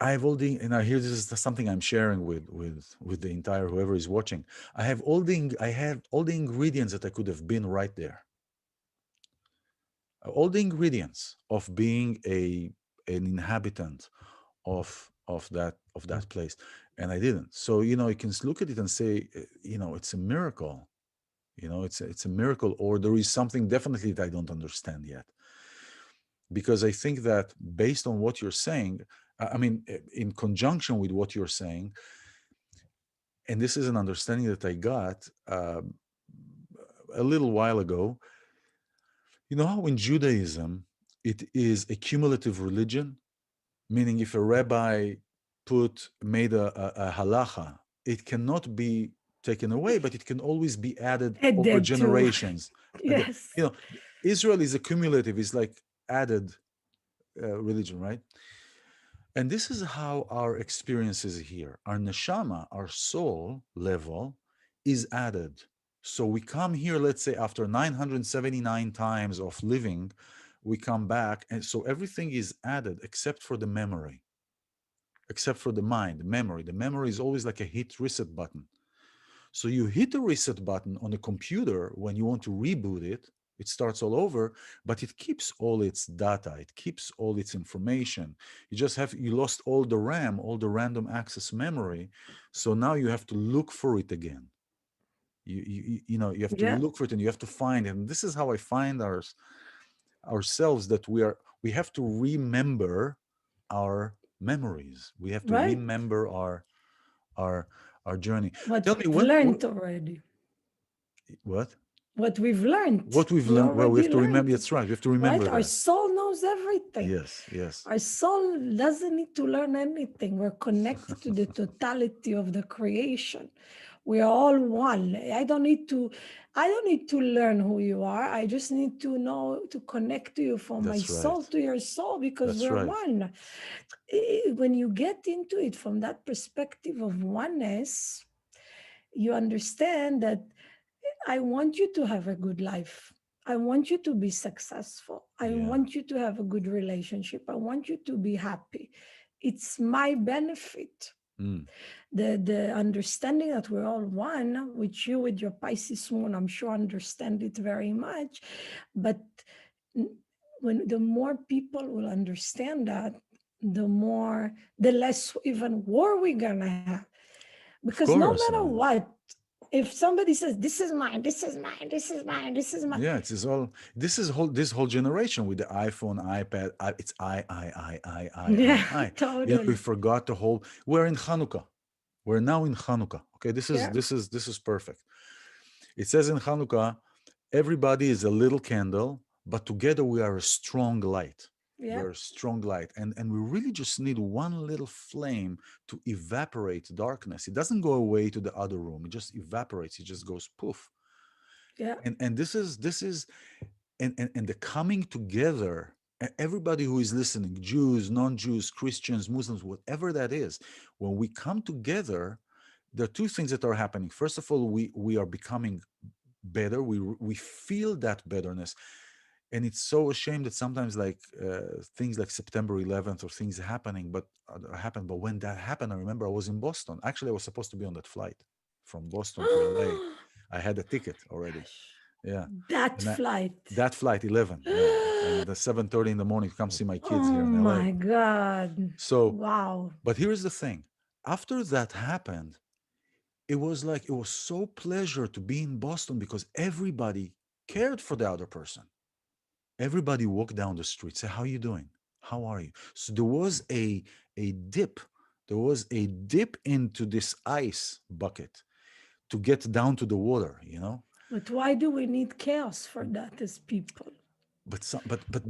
I've all the, and I hear this is something I'm sharing with the entire whoever is watching. I have all the ingredients that I could have been right there. All the ingredients of being an inhabitant of that place, and I didn't. So you can look at it and say, it's a miracle, It's a miracle, or there is something definitely that I don't understand yet. Because I think that based on what you're saying, I mean, in conjunction with what you're saying, and this is an understanding that I got a little while ago. You know how in Judaism it is a cumulative religion, meaning if a rabbi made a halacha, it cannot be taken away, but it can always be added over Added to. generations. Yes. You know, Israel is a cumulative, is like added religion, right? And this is how our experience is here. Our neshama, our soul level, is added. So we come here, let's say, after 979 times of living, we come back. And so everything is added except for the memory, except for the mind, the memory. The memory is always like a hit reset button. So you hit the reset button on a computer when you want to reboot it, it starts all over, but it keeps all its data, it keeps all its information. You lost all the RAM, all the random access memory. So now you have to look for it again. You have to Yeah. look for it and you have to find it. And this is how I find ourselves, that we have to remember our memories. We have to Right. remember our our journey. What Tell me we've learned already. what What we've learned. what we've We learned. Well, we already have to remember. learned. That's right. We have to Right? remember Our that. soul knows everything. Yes, yes. Our soul doesn't need to learn anything. We're connected to the totality of the creation. We are all one. I don't need to learn who you are. I just need to know to connect to you from my That's right. soul to your soul because That's we're right. one. When you get into it from that perspective of oneness, you understand that I want you to have a good life. I want you to be successful. I Yeah. want you to have a good relationship. I want you to be happy. It's my benefit. Mm. The understanding that we're all one, which you with your Pisces moon, I'm sure understand it very much. But when the more people will understand that, the less even war we're gonna have. Of Because no course. matter what, if somebody says this is mine, this is mine, this is mine, this is mine, Yeah, it's all. This whole generation with the iPhone, iPad. It's yeah, I. We totally, forgot the whole. We're in Hanukkah. We're now in Hanukkah. Okay, yeah, this is perfect. It says in Hanukkah, everybody is a little candle, but together we are a strong light. yeah, We're a strong light. And we really just need one little flame to evaporate darkness. It doesn't go away to the other room. It just evaporates. It just goes poof. yeah, And this is and the coming together, everybody who is listening, Jews, non-Jews, Christians, Muslims, whatever that is, when we come together, there are two things that are happening. First of all, we are becoming better. We feel that betterness, and it's so a shame that sometimes things like September 11th or things happen. But when that happened, I remember I was in Boston. Actually, I was supposed to be on that flight from Boston to LA. I had a ticket already. gosh, Yeah, that and flight. that flight 11. Yeah, and the 7:30 in the morning to come see my kids here Oh in LA. my God. So, Wow. but here's the thing: after that happened, it was so pleasure to be in Boston because everybody cared for the other person. Everybody walked down the street, say, "How you doing? How are you?" So a dip. There was a dip into this ice bucket to get down to the water. But why do we need chaos for that as people?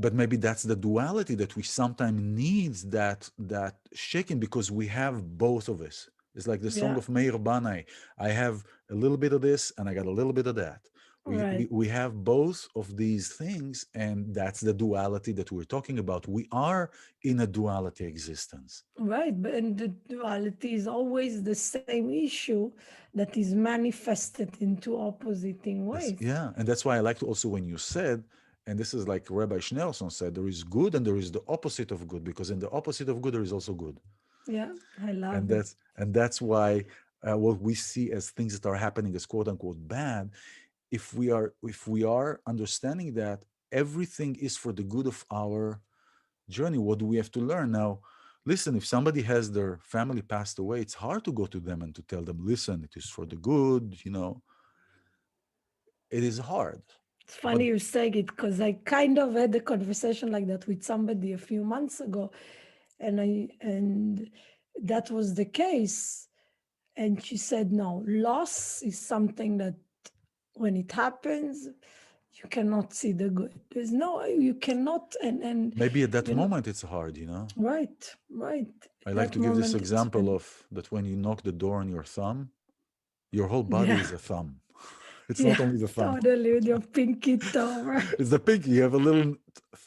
But maybe that's the duality that we sometimes need, that shaking, because we have both of us. It's like the song Yeah, of Meir Banai. I have a little bit of this and I got a little bit of that. right. We have both of these things, and that's the duality that we're talking about. We are in a duality existence. Right, but and the duality is always the same issue that is manifested into opposing ways. And that's why I liked also when you said, and this is like Rabbi Schneerson said, there is good and there is the opposite of good, because in the opposite of good there is also good. Yeah, I and love it. that's and that's why what we see as things that are happening as quote unquote bad, if we are understanding that everything is for the good of our journey, what do we have to learn now? Listen, if somebody has their family passed away, it's hard to go to them and to tell them, listen, it is for the good. it is hard. It's funny you're saying it because I kind of had a conversation like that with somebody a few months ago, and that was the case. And she said, no, loss is something that when it happens, you cannot see the good. There's no, you cannot, and Maybe at that you know, moment it's hard, you know. right. I like That to give this moment, it's example of that when you knock the door on your thumb, your whole body yeah, is a thumb. It's not yeah, only the thumb. totally with your pinky toe, right? It's the pinky. You have a little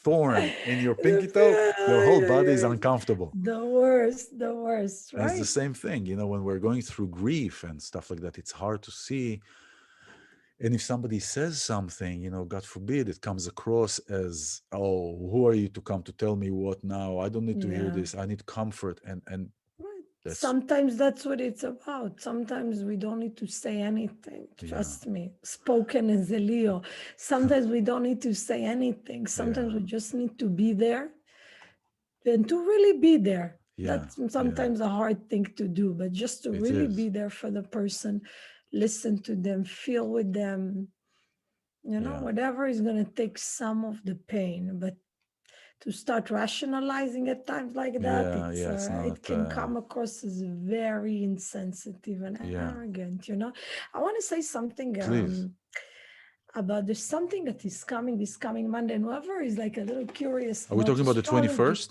thorn in your pinky toe. Your whole body is The uncomfortable. worst, And it's the right? same thing, you know, when we're going through grief and stuff like that, it's hard to see. And if somebody says something, you know, God forbid, it comes across as, oh, who are you to come to tell me what now? I don't need to hear Yeah. this. I need comfort. And Right. that's, Sometimes that's what it's about. Sometimes we don't need to say anything. yeah, Trust me. Spoken is a Leo. Sometimes we don't need to say anything. Sometimes yeah, we just need to be there and to really be there. yeah, That's yeah, sometimes a hard thing to do, but just to it really is. be there for the person, listen to them, feel with them, Yeah, whatever is going to take some of the pain. But to start rationalizing at times like that, yeah, it's it not, can come across as very insensitive and yeah, arrogant. I want to say something please. about there's something that is coming this coming Monday, and whoever is like a little curious Are we about talking about the astrology. 21st?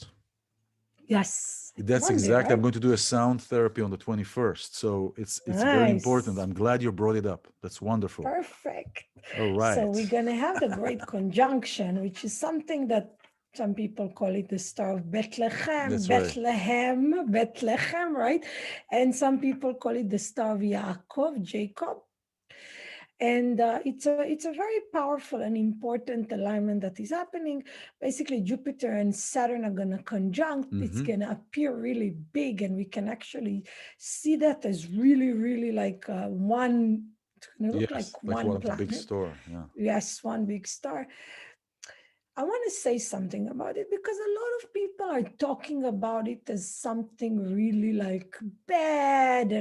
Yes, it's That's Monday, exactly. I'm right? going to do a sound therapy on the 21st. So it's very important. Nice. I'm glad you brought it up. That's wonderful. Perfect. All So right. we're going to have the great conjunction, which is something that some people call it the Star of Bethlehem, That's right. Bethlehem, right? And some people call it the Star of Yaakov, Jacob. And it's a very powerful and important alignment that is happening. Basically, Jupiter and Saturn are going to conjunct. It's Mm-hmm. going to appear really big, and we can actually see that as really, really like one. It's going to look Yes, like like one one of the big planet. store. Yeah. Yes, one big star. I want to say something about it because a lot of people are talking about it as something really like bad,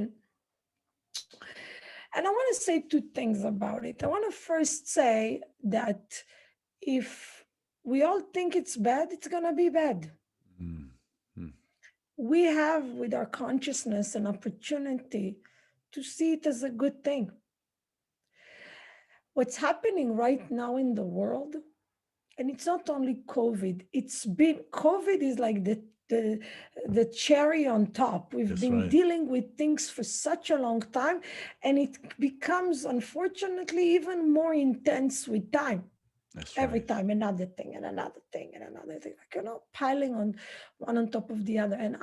and I want to say two things about it. I want to first say that if we all think it's bad, it's going to be bad. Mm-hmm. We have with our consciousness an opportunity to see it as a good thing. What's happening right now in the world, and it's not only COVID, COVID is like the cherry on top. We've That's been right. dealing with things for such a long time, and it becomes unfortunately even more intense with time. That's Every right. time another thing and another thing and another thing, like, piling on one on top of the other. And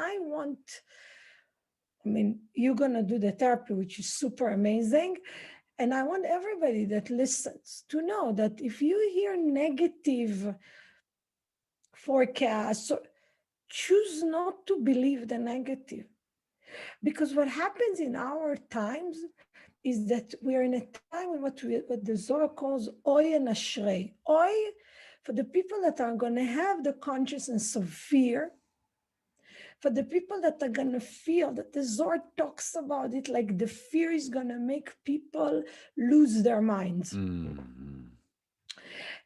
you're gonna do the therapy, which is super amazing. And I want everybody that listens to know that if you hear negative forecasts, choose not to believe the negative. Because what happens in our times is that we're in a time in what the Zohar calls oy and ashrei. Oy, for the people that are going to have the consciousness of fear, for the people that are going to feel that the Zohar talks about it like the fear is going to make people lose their minds. Mm-hmm.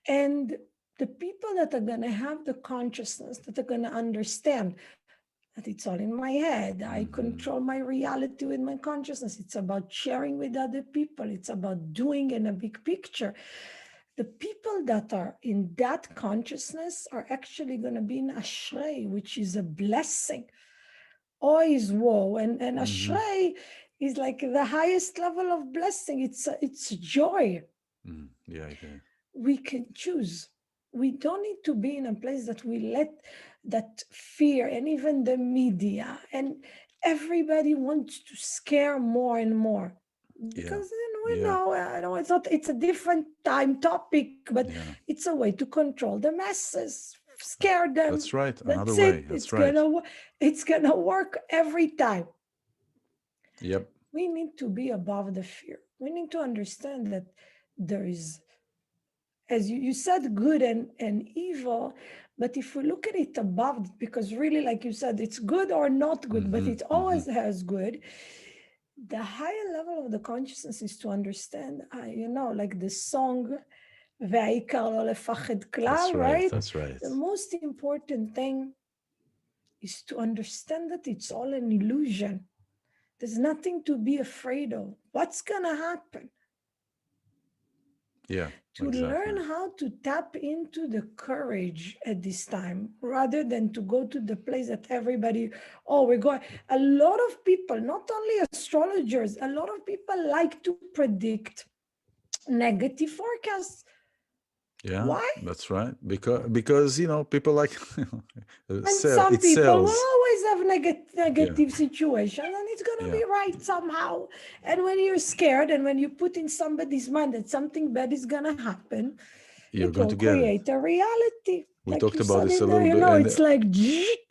And the people that are going to have the consciousness, that are going to understand that it's all in my head. I control my reality with my consciousness. It's about sharing with other people. It's about doing in a big picture. The people that are in that consciousness are actually going to be in Ashrei, which is a blessing. O is woe, and Ashrei is like the highest level of blessing. It's joy. Mm-hmm. Yeah, yeah. We can choose. We don't need to be in a place that we let that fear and even the media and everybody wants to scare more and more because I know it's a different time topic, but it's a way to control the masses, scare them. That's right. That's Another way. it. That's right. It's gonna work every time. Yep. We need to be above the fear. We need to understand that there is, as you said, good and evil, but if we look at it above, because really, like you said, it's good or not good, but it always has good. The higher level of the consciousness is to understand, like the song, "Ve'ikar lo lefached klal," That's right. right? That's right. The most important thing is to understand that it's all an illusion. There's nothing to be afraid of. What's going to happen? Yeah. To learn how to tap into the courage at this time, rather than to go to the place that everybody, we're going. A lot of people, not only astrologers, a lot of people like to predict negative forecasts. Yeah, Why? that's right. Because people like And it people sells. will always have negative situations, and it's going to be right somehow. And when you're scared, and when you put in somebody's mind that something bad is going to happen, You're it going will to get create a reality. We like talked you about said this in a there, little bit. it's like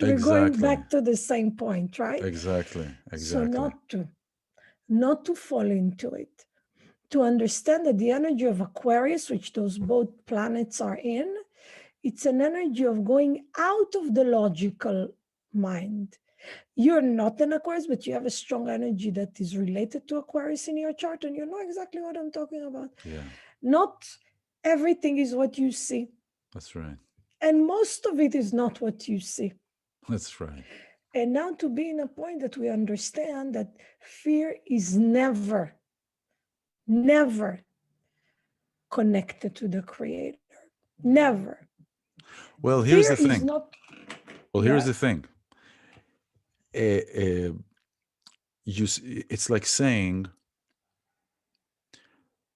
we're going Exactly. back to the same point, right? Exactly. So not to fall into it, to understand that the energy of Aquarius, which those both planets are in, it's an energy of going out of the logical mind. You're not an Aquarius, but you have a strong energy that is related to Aquarius in your chart, and you know exactly what I'm talking about. Yeah. Not everything is what you see. That's right. And most of it is not what you see. That's right. And now to be in a point that we understand that fear is never connected to the Creator. Never. Well, here's Fear the thing. is not. Here's the thing. It's like saying,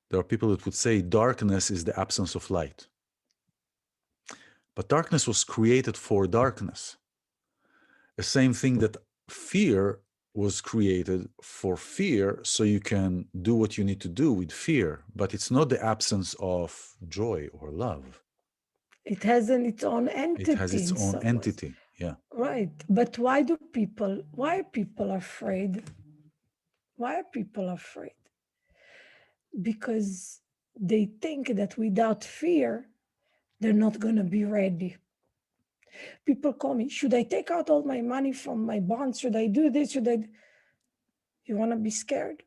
there are people that would say darkness is the absence of light. But darkness was created for darkness. The same thing that fear was created for fear, so you can do what you need to do with fear. But it's not the absence of joy or love. It has its own entity. It has its own entity. Yeah. Right. But why are people afraid? Why are people afraid? Because they think that without fear, they're not going to be ready. People call me, should I take out all my money from my bonds? Should I do this? You want to be scared?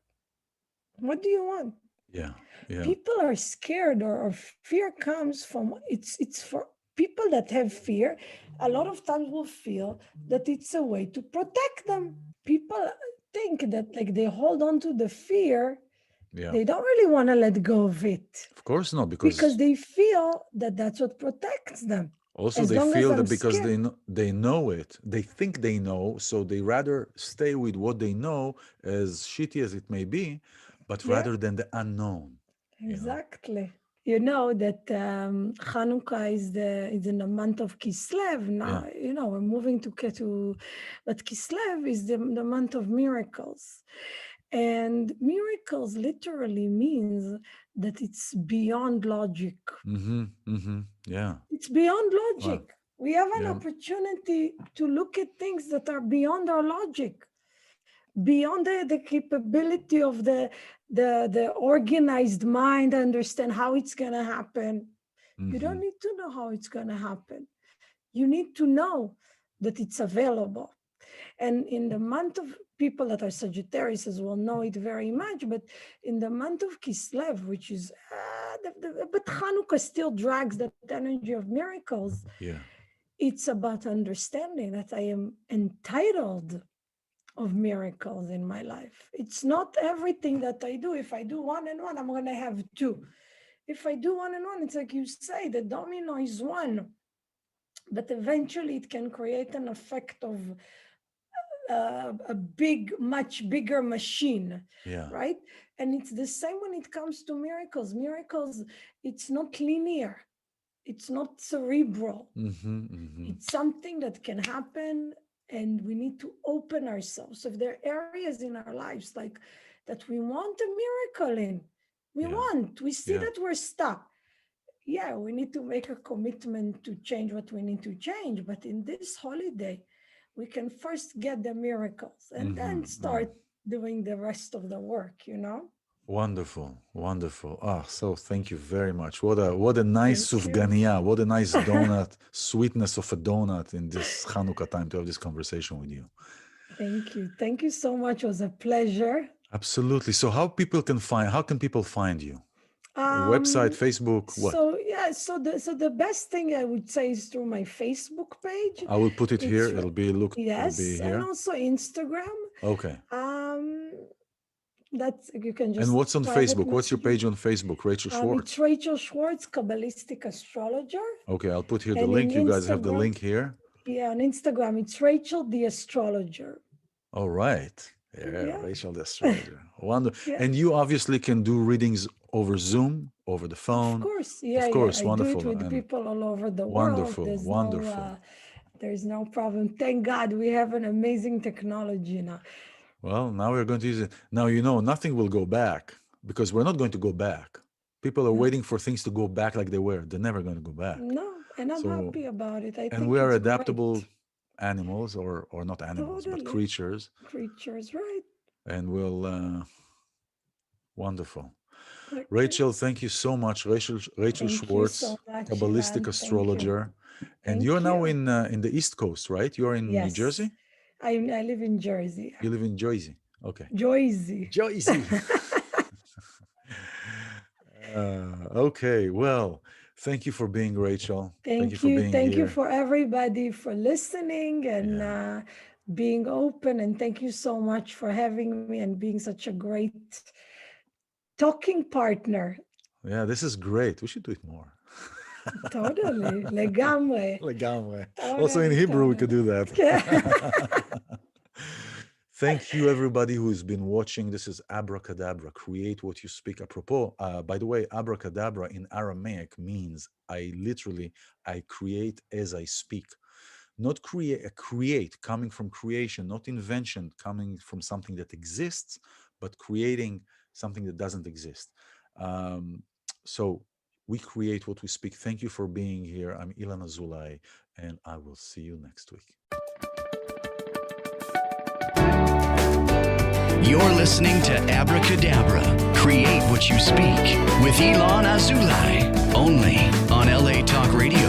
What do you want? Yeah. People are scared, or fear comes from, it's for people that have fear. A lot of times will feel that it's a way to protect them. People think that they hold on to the fear. Yeah. They don't really want to let go of it. Of course not, because they feel that that's what protects them. Also, they feel that because they know it, they think they know, so they rather stay with what they know, as shitty as it may be, but rather than the unknown. Exactly. You know that Hanukkah is in the month of Kislev. Now, we're moving to Ketu, but Kislev is the month of miracles. And miracles literally means that it's beyond logic. Yeah. It's beyond logic. Wow. We have an opportunity to look at things that are beyond our logic, beyond the capability of the organized mind, understand how it's going to happen. You don't need to know how it's going to happen. You need to know that it's available. And in the month of people that are Sagittarius will know it very much, but in the month of Kislev, which is, but Hanukkah still drags that energy of miracles. Yeah. It's about understanding that I am entitled of miracles in my life. It's not everything that I do. If I do 1 and 1, I'm going to have 2. If I do 1 and 1, it's like you say, the domino is 1. But eventually it can create an effect of a much bigger machine, right? And it's the same when it comes to miracles. Miracles, it's not linear. It's not cerebral. It's something that can happen, and we need to open ourselves. So if there are areas in our lives like that we want a miracle in, we see that we're stuck. Yeah, we need to make a commitment to change what we need to change. But in this holiday, we can first get the miracles and then start doing the rest of the work, Wonderful, wonderful. So thank you very much. What a nice sufganiya, what a nice donut, sweetness of a donut in this Hanukkah time to have this conversation with you. Thank you. Thank you so much. It was a pleasure. Absolutely. So how can people find you? Website, Um, Facebook, what? so the best thing I would say is through my Facebook page. I will put it here. It's re- It'll be yes, and here. also Instagram. Okay. Um, that's you can And just what's on private Facebook? What's your message me. page on Facebook? Rachel Schwartz. It's Rachel Schwartz, Kabbalistic Astrologer, Okay, I'll put here the and in link. You guys have the Instagram, link here. yeah, on Instagram it's Rachel the Astrologer. All right. Yeah, Yeah, Rachel the astrologer. Wonderful. yeah. And you obviously can do readings over Zoom, over the Of phone. course, yeah, Of yeah. course, I do it wonderful. with And people all over the world. wonderful, wonderful. There's no problem. Thank God we have an amazing technology now. Well, now we're going to use it. Now, you know, nothing will go back because we're not going to go back. People are No, waiting for things to go back like they were. They're never going to go back. no, and I'm So, happy about it. I and think we are it's adaptable great. animals or not animals, but Totally. creatures. Creatures, right? And we'll, wonderful. Okay. Rachel, thank you so much. Rachel Thank you Schwartz, so much, Kabbalistic Ilan. Thank you. Astrologer. And Thank you're now you. in the East Coast, right? You're in New Yes, Jersey? I live in Jersey. You live in Jersey. Okay. Jersey. Jersey. Okay. Well, thank you for being Rachel. Thank you for being Thank you here. for everybody for listening and Yeah. being open. And thank you so much for having me and being such a great talking partner. Yeah, this is great. We should do it more. Totally. לגמרי. לגמרי. Also in Totally, Hebrew, we could totally. do that. Yeah. Thank you, everybody who's been watching. This is Abracadabra, create what you speak. Apropos, by the way, Abracadabra in Aramaic means I create as I speak. Not create coming from creation, not invention coming from something that exists, but creating something that doesn't exist. So we create what we speak. Thank you for being here. I'm iLan Azoulai, and I will see you next week. You're listening to Abracadabra, create what you speak with iLan Azoulai, only on LA Talk Radio.